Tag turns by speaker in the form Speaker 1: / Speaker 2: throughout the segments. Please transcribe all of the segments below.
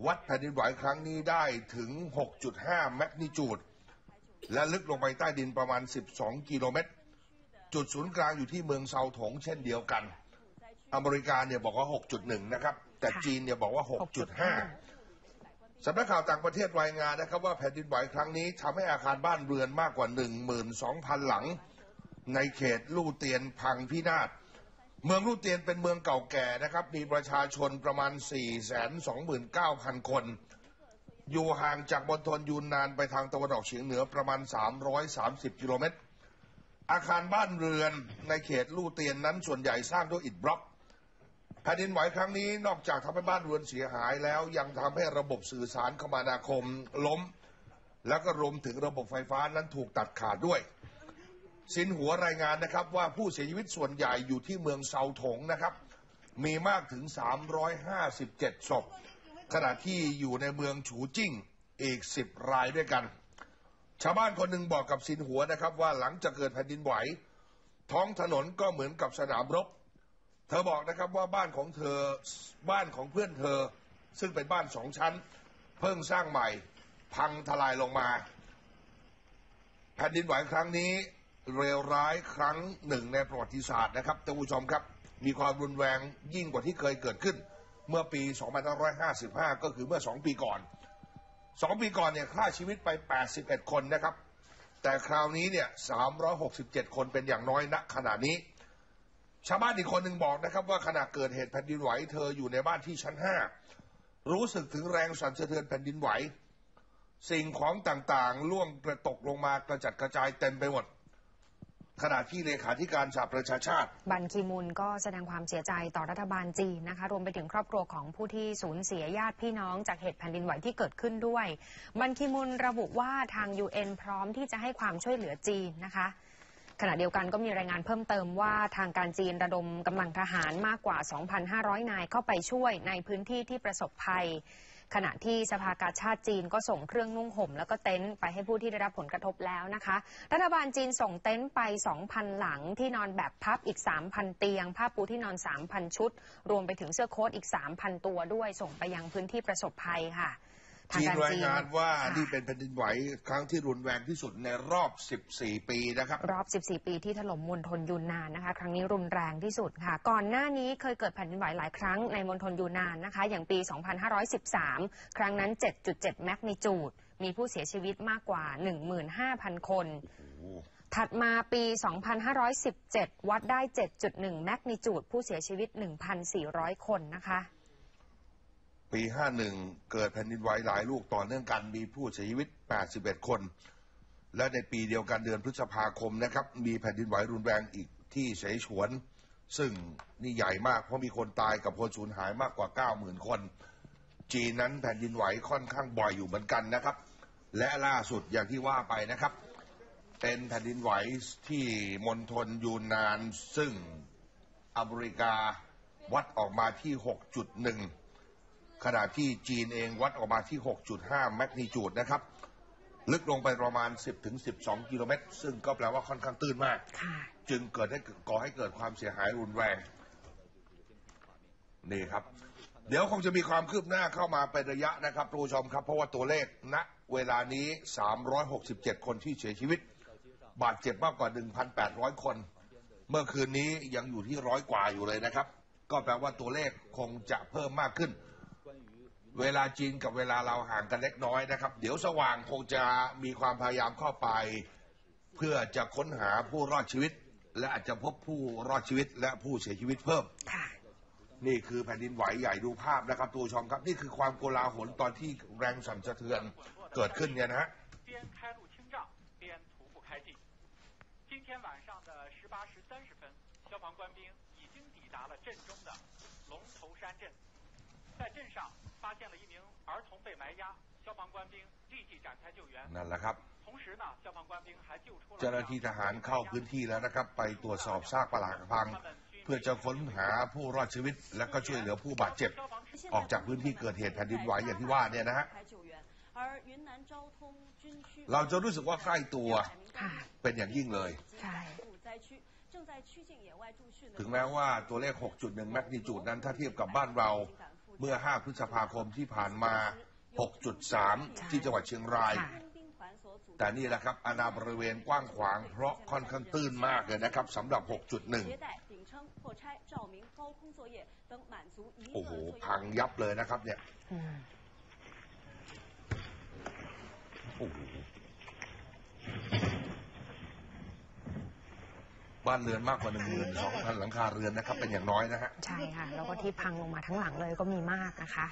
Speaker 1: วัดแผ่นดินไหวครั้งนี้ได้ถึง 6.5 แมกนิจูดและลึกลงไปใต้ดินประมาณ 12 กิโลเมตรจุดศูนย์กลางอยู่ที่เมืองเซาถงเช่นเดียวกันอเมริกาเนี่ยบอกว่า 6.1 นะครับแต่จีนเนี่ยบอกว่า 6.5 สำนักข่าวต่างประเทศรายงานนะครับว่าแผ่นดินไหวครั้งนี้ทำให้อาคารบ้านเรือนมากกว่า 12,000 หลังในเขตลู่เตียนพังพินาศเมืองลู่เตียนเป็นเมืองเก่าแก่นะครับมีประชาชนประมาณ 429,000 คนอยู่ห่างจากมณฑลยูนนานไปทางตะวันออกเฉียงเหนือประมาณ330กิโลเมตรอาคารบ้านเรือนในเขตลู่เตียนนั้นส่วนใหญ่สร้างด้วยอิฐบล็อกแผ่นดินไหวครั้งนี้นอกจากทำให้บ้านเรือนเสียหายแล้วยังทำให้ระบบสื่อสารคมนาคมล้มแล้วก็รวมถึงระบบไฟฟ้านั้นถูกตัดขาดด้วยสินหัวรายงานนะครับว่าผู้เสียชีวิตส่วนใหญ่อยู่ที่เมืองเซาถงนะครับมีมากถึง357ศพขณะที่อยู่ในเมืองฉูจิ้งอีก10 รายด้วยกันชาวบ้านคนหนึ่งบอกกับสินหัวนะครับว่าหลังจากเกิดแผ่นดินไหวท้องถนนก็เหมือนกับสนามรบเธอบอกนะครับว่าบ้านของเธอบ้านของเพื่อนเธอซึ่งเป็นบ้าน2 ชั้นเพิ่งสร้างใหม่พังทลายลงมาแผ่นดินไหวครั้งนี้เลวร้ายครั้งหนึ่งในประวัติศาสตร์นะครับท่านผู้ชมครับมีความรุนแรงยิ่งกว่าที่เคยเกิดขึ้นเมื่อปี 2555 ก็คือเมื่อ2 ปีก่อน2 ปีก่อนเนี่ยฆ่าชีวิตไป81 คนนะครับแต่คราวนี้เนี่ย367 คนเป็นอย่างน้อยณขณะนี้ชาวบ้านอีกคนหนึ่งบอกนะครับว่าขณะเกิดเหตุแผ่นดินไหวเธออยู่ในบ้านที่ชั้น5รู้สึกถึงแรงสั่นสะเทือนแผ่นดินไหวสิ่งของต่างๆล่วงกระตกลงมากระจัดกระจายเต็มไปหมดขณะที่เลขาธิการสหประชาชาติ
Speaker 2: บันคีมูนก็แสดงความเสียใจต่อรัฐบาลจีนนะคะรวมไปถึงครอบครัวของผู้ที่สูญเสียญาติพี่น้องจากเหตุแผ่นดินไหวที่เกิดขึ้นด้วยบันคีมูนระบุว่าทาง UN พร้อมที่จะให้ความช่วยเหลือจีนนะคะขณะเดียวกันก็มีรายงานเพิ่มเติมว่าทางการจีนระดมกำลังทหารมากกว่า 2,500 นายเข้าไปช่วยในพื้นที่ที่ประสบภัยขณะที่สภากาชาดจีนก็ส่งเครื่องนุ่งห่มแล้วก็เต็นท์ไปให้ผู้ที่ได้รับผลกระทบแล้วนะคะรัฐบาลจีนส่งเต็นท์ไป 2,000 หลังที่นอนแบบพับอีก 3,000 เตียงผ้าปูที่นอน 3,000 ชุดรวมไปถึงเสื้อโค้ทอีก 3,000 ตัวด้วยส่งไปยังพื้นที่ประสบภัยค่ะ
Speaker 1: จีนรายงานว่านี่เป็นแผ่นดินไหวครั้งที่รุนแรงที่สุดในรอบ14 ปีนะครับ
Speaker 2: รอบ14 ปีที่ถล่มมณฑลยูนนานนะคะครั้งนี้รุนแรงที่สุดค่ะก่อนหน้านี้เคยเกิดแผ่นดินไหวหลายครั้งในมณฑลยูนนานนะคะอย่างปี 2513 ครั้งนั้น 7.7 แมกนิจูดมีผู้เสียชีวิตมากกว่า 15,000 คนถัดมาปี 2517 วัดได้ 7.1 แมกนิจูดผู้เสียชีวิต 1,400 คนนะคะ
Speaker 1: ปี 51 เกิดแผ่นดินไหวหลายลูกต่อเนื่องกันมีผู้เสียชีวิต81 คนและในปีเดียวกันเดือนพฤษภาคมนะครับมีแผ่นดินไหวรุนแรงอีกที่เสฉวนซึ่งนี่ใหญ่มากเพราะมีคนตายกับคนสูญหายมากกว่า 90,000 คนจีนนั้นแผ่นดินไหวค่อนข้างบ่อยอยู่เหมือนกันนะครับและล่าสุดอย่างที่ว่าไปนะครับเป็นแผ่นดินไหวที่มณฑลยูนนานซึ่งอเมริกาวัดออกมาที่ 6.1ขณะที่จีนเองวัดออกมาที่ 6.5 แมกนิจูดนะครับลึกลงไปประมาณ 10-12 กิโลเมตรซึ่งก็แปลว่าค่อนข้างตื้นมากจึงก่อให้เกิดความเสียหายรุนแรงนี่ครับเดี๋ยวคงจะมีความคืบหน้าเข้ามาเป็นระยะนะครับผู้ชมครับเพราะว่าตัวเลขณเวลานี้367 คนที่เสียชีวิตบาดเจ็บมากกว่า 1,800 คนเมื่อคืนนี้ยังอยู่ที่100 กว่าอยู่เลยนะครับก็แปลว่าตัวเลขคงจะเพิ่มมากขึ้นเวลาจีนกับเวลาเราห่างกันเล็กน้อยนะครับเดี๋ยวสว่างคงจะมีความพยายามเข้าไปเพื่อจะค้นหาผู้รอดชีวิตและอาจจะพบผู้รอดชีวิตและผู้เสียชีวิตเพิ่มนี่คือแผ่นดินไหวใหญ่ดูภาพนะครับทุกชมครับนี่คือความโกลาหลตอนที่แรงสั่นสะเทือนเกิดขึ้นเนี่ยนะฮะ
Speaker 3: 今天晚上的18时30分，消防官兵已经抵达了镇中的龙头山镇。在镇上发现了一名儿童被埋压，消防官兵立即展开救援。
Speaker 1: นั่นแหละครับ
Speaker 3: 同时呢，消防官兵还救出了
Speaker 1: เจ้าหน้าที่ทหารเข้าพื้นที่แล้วนะครับไปตรวจสอบซากปรักหักพังเพื่อจะค้นหาผู้รอดชีวิตและก็ช่วยเหลือผู้บาดเจ็บออกจากพื้นที่เกิดเหตุแผ่นดินไหวอย่างที่ว่าเนี่ยนะฮะเราจะรู้สึกว่าใกล้ตัวเป็นอย่างยิ่งเลยถึงแม้ว่าตัวเลข 6.1 แมกนิจูดนั้นถ้าเทียบกับบ้านเรา เมื่อ 5 พฤษภาคมที่ผ่านมา 6.3 ที่จังหวัดเชียงราย
Speaker 2: ค่ะ
Speaker 1: แต่นี่แหละครับอาณาบริเวณกว้างขวางเพราะค่อนข้างตื้นมากเลยนะครับสำหรับ 6.1 โอ้โห พังยับเลยนะครับเนี่ย
Speaker 2: อืม
Speaker 1: โอ้โห บ้านเรือนมากกว่า 12,000 หลังคาเรือนนะครับ เป็นอย่างน้อยนะฮะ
Speaker 2: ใช่ค่ะ แล้วก็ที่พังลงมาทั้งหลังเลยก็มีมากนะคะ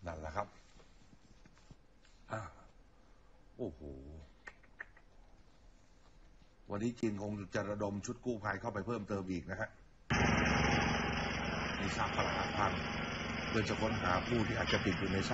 Speaker 1: นั่นแหละครับโอ้โห วันนี้จีนคงจะระดมชุดกู้ภัยเข้าไปเพิ่มเติมอีกนะฮะในซากปรักหักพังเพื่อจะค้นหาผู้ที่อาจจะติดอยู่ในซาก